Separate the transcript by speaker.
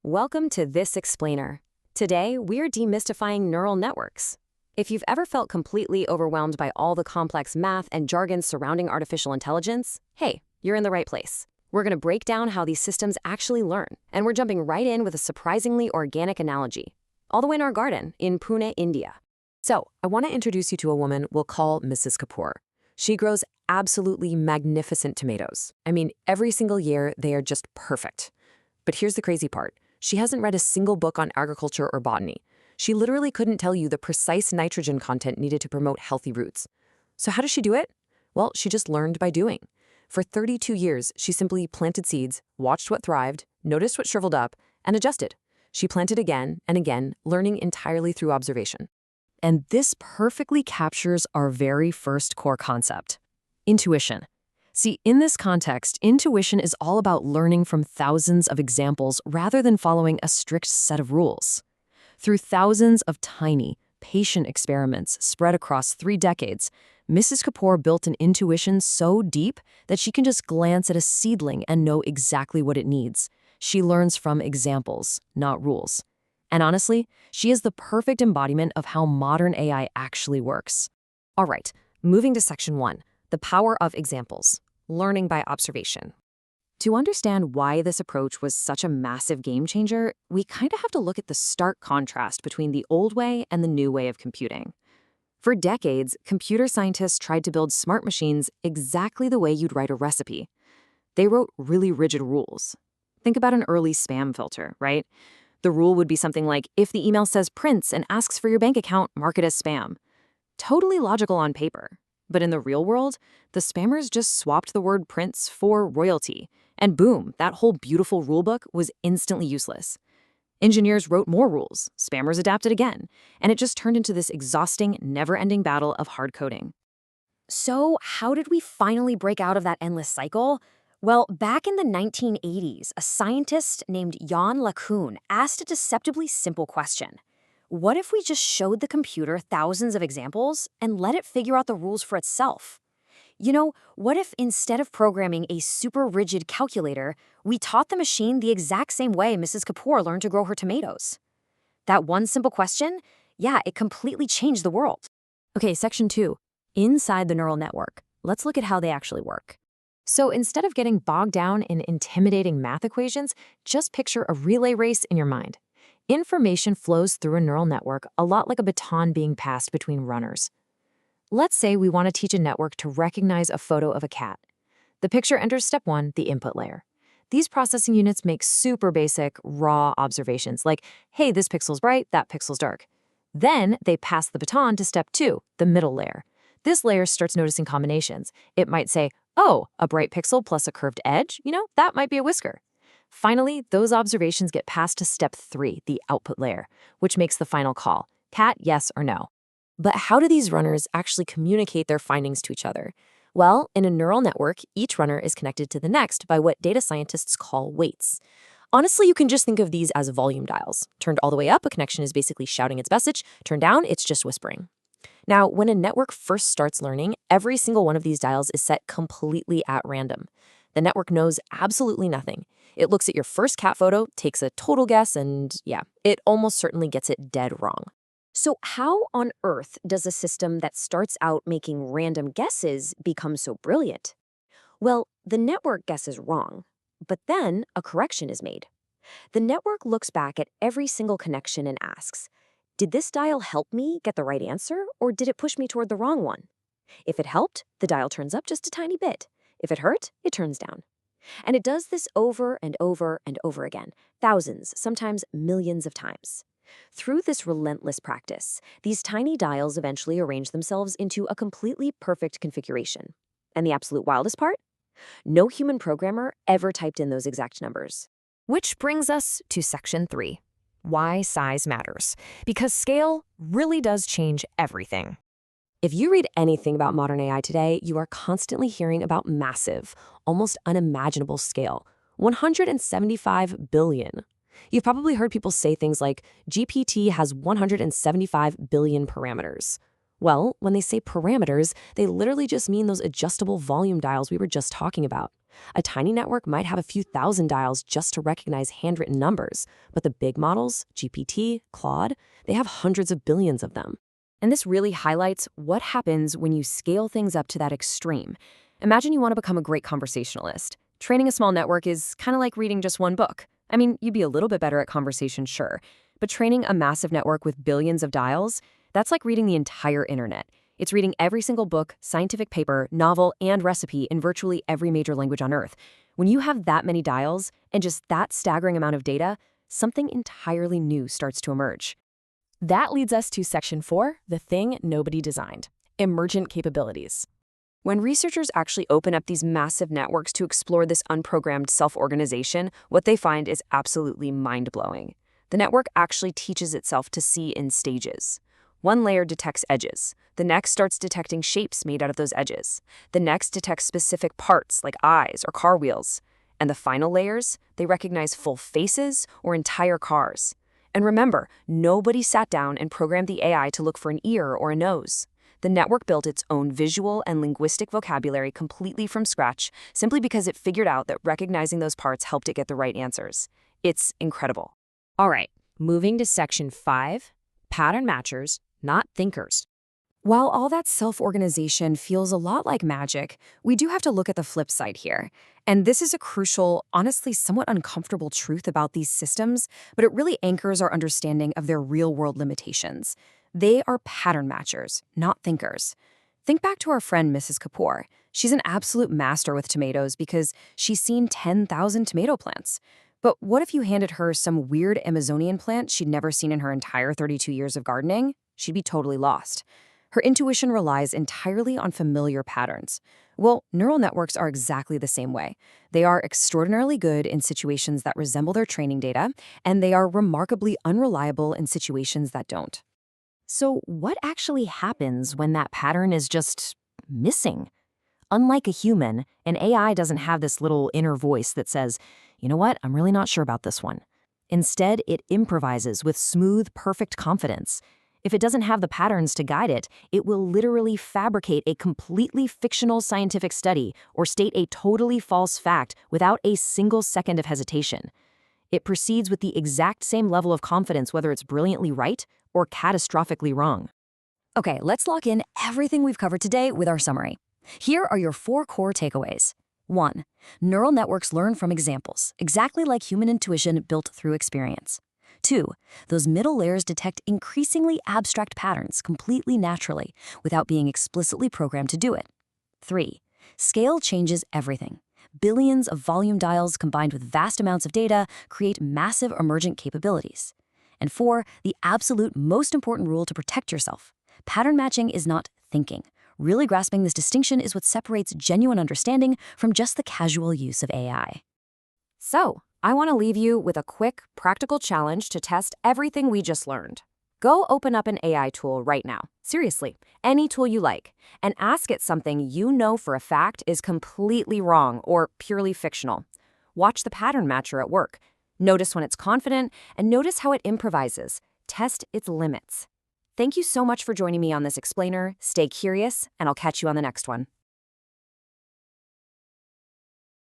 Speaker 1: Welcome to This Explainer. Today, we're demystifying neural networks. If you've ever felt completely overwhelmed by all the complex math and jargon surrounding artificial intelligence, hey, you're in the right place. We're going to break down how these systems actually learn, and we're jumping right in with a surprisingly organic analogy, all the way in our garden in Pune, India. So, I want to introduce you to a woman we'll call Mrs. Kapoor. She grows absolutely magnificent tomatoes. I mean, every single year, they are just perfect. But here's the crazy part. She hasn't read a single book on agriculture or botany. She literally couldn't tell you the precise nitrogen content needed to promote healthy roots. So how does she do it? Well, she just learned by doing. For 32 years, she simply planted seeds, watched what thrived, noticed what shriveled up, and adjusted. She planted again and again, learning entirely through observation. And this perfectly captures our very first core concept: intuition. See, in this context, intuition is all about learning from thousands of examples rather than following a strict set of rules. Through thousands of tiny, patient experiments spread across 3 decades, Mrs. Kapoor built an intuition so deep that she can just glance at a seedling and know exactly what it needs. She learns from examples, not rules. And honestly, she is the perfect embodiment of how modern AI actually works. All right, moving to section 1. The power of examples, learning by observation. To understand why this approach was such a massive game changer, we kind of have to look at the stark contrast between the old way and the new way of computing. For decades, computer scientists tried to build smart machines exactly the way you'd write a recipe. They wrote really rigid rules. Think about an early spam filter, right? The rule would be something like, if the email says Prince and asks for your bank account, mark it as spam. Totally logical on paper. But in the real world, the spammers just swapped the word Prince for royalty, and boom, that whole beautiful rulebook was instantly useless. Engineers wrote more rules, spammers adapted again, and it just turned into this exhausting, never-ending battle of hard coding. So, how did we finally break out of that endless cycle? Well, back in the 1980s, a scientist named Yann LeCun asked a deceptively simple question. What if we just showed the computer thousands of examples and let it figure out the rules for itself? What if instead of programming a super rigid calculator, we taught the machine the exact same way Mrs. Kapoor learned to grow her tomatoes? That one simple question, it completely changed the world. Okay, section 2, inside the neural network. Let's look at how they actually work. So instead of getting bogged down in intimidating math equations, just picture a relay race in your mind. Information flows through a neural network a lot like a baton being passed between runners. Let's say we want to teach a network to recognize a photo of a cat. The picture enters step 1, the input layer. These processing units make super basic, raw observations like, hey, this pixel's bright, that pixel's dark. Then they pass the baton to step 2, the middle layer. This layer starts noticing combinations. It might say, oh, a bright pixel plus a curved edge, that might be a whisker. Finally, those observations get passed to step 3, the output layer, which makes the final call, cat, yes or no. But how do these runners actually communicate their findings to each other? Well, in a neural network, each runner is connected to the next by what data scientists call weights. Honestly, you can just think of these as volume dials. Turned all the way up, a connection is basically shouting its message. Turned down, it's just whispering. Now, when a network first starts learning, every single one of these dials is set completely at random. The network knows absolutely nothing. It looks at your first cat photo, takes a total guess, and it almost certainly gets it dead wrong. So how on earth does a system that starts out making random guesses become so brilliant? Well, the network guesses wrong, but then a correction is made. The network looks back at every single connection and asks, did this dial help me get the right answer, or did it push me toward the wrong one? If it helped, the dial turns up just a tiny bit. If it hurt, it turns down. And it does this over and over and over again, thousands, sometimes millions of times. Through this relentless practice, these tiny dials eventually arrange themselves into a completely perfect configuration. And the absolute wildest part? No human programmer ever typed in those exact numbers. Which brings us to section 3, why size matters. Because scale really does change everything. If you read anything about modern AI today, you are constantly hearing about massive, almost unimaginable scale, 175 billion. You've probably heard people say things like, GPT has 175 billion parameters. Well, when they say parameters, they literally just mean those adjustable volume dials we were just talking about. A tiny network might have a few thousand dials just to recognize handwritten numbers, but the big models, GPT, Claude, they have hundreds of billions of them. And this really highlights what happens when you scale things up to that extreme. Imagine you want to become a great conversationalist. Training a small network is kind of like reading just one book. I mean, you'd be a little bit better at conversation, sure, but training a massive network with billions of dials, that's like reading the entire internet. It's reading every single book, scientific paper, novel, and recipe in virtually every major language on Earth. When you have that many dials and just that staggering amount of data, something entirely new starts to emerge.
Speaker 2: That leads us to Section 4, the thing nobody designed, emergent capabilities.
Speaker 1: When researchers actually open up these massive networks to explore this unprogrammed self-organization, what they find is absolutely mind-blowing. The network actually teaches itself to see in stages. One layer detects edges. The next starts detecting shapes made out of those edges. The next detects specific parts like eyes or car wheels. And the final layers, they recognize full faces or entire cars. And remember, nobody sat down and programmed the AI to look for an ear or a nose. The network built its own visual and linguistic vocabulary completely from scratch, simply because it figured out that recognizing those parts helped it get the right answers. It's incredible.
Speaker 2: All right, moving to Section 5, pattern matchers, not thinkers.
Speaker 1: While all that self-organization feels a lot like magic, we do have to look at the flip side here. And this is a crucial, honestly somewhat uncomfortable truth about these systems, but it really anchors our understanding of their real-world limitations. They are pattern matchers, not thinkers. Think back to our friend Mrs. Kapoor. She's an absolute master with tomatoes because she's seen 10,000 tomato plants. But what if you handed her some weird Amazonian plant she'd never seen in her entire 32 years of gardening? She'd be totally lost. Her intuition relies entirely on familiar patterns. Well, neural networks are exactly the same way. They are extraordinarily good in situations that resemble their training data, and they are remarkably unreliable in situations that don't. So what actually happens when that pattern is just missing? Unlike a human, an AI doesn't have this little inner voice that says, you know what, I'm really not sure about this one. Instead, it improvises with smooth, perfect confidence. If it doesn't have the patterns to guide it, it will literally fabricate a completely fictional scientific study or state a totally false fact without a single second of hesitation. It proceeds with the exact same level of confidence whether it's brilliantly right or catastrophically wrong. Okay, let's lock in everything we've covered today with our summary. Here are your 4 core takeaways. 1. Neural networks learn from examples, exactly like human intuition built through experience. 2. Those middle layers detect increasingly abstract patterns completely naturally without being explicitly programmed to do it. 3. Scale changes everything. Billions of volume dials combined with vast amounts of data create massive emergent capabilities. And 4. The absolute most important rule to protect yourself. Pattern matching is not thinking. Really grasping this distinction is what separates genuine understanding from just the casual use of AI. So, I want to leave you with a quick, practical challenge to test everything we just learned. Go open up an AI tool right now, seriously, any tool you like, and ask it something you know for a fact is completely wrong or purely fictional. Watch the pattern matcher at work. Notice when it's confident, and notice how it improvises. Test its limits. Thank you so much for joining me on this explainer. Stay curious, and I'll catch you on the next one.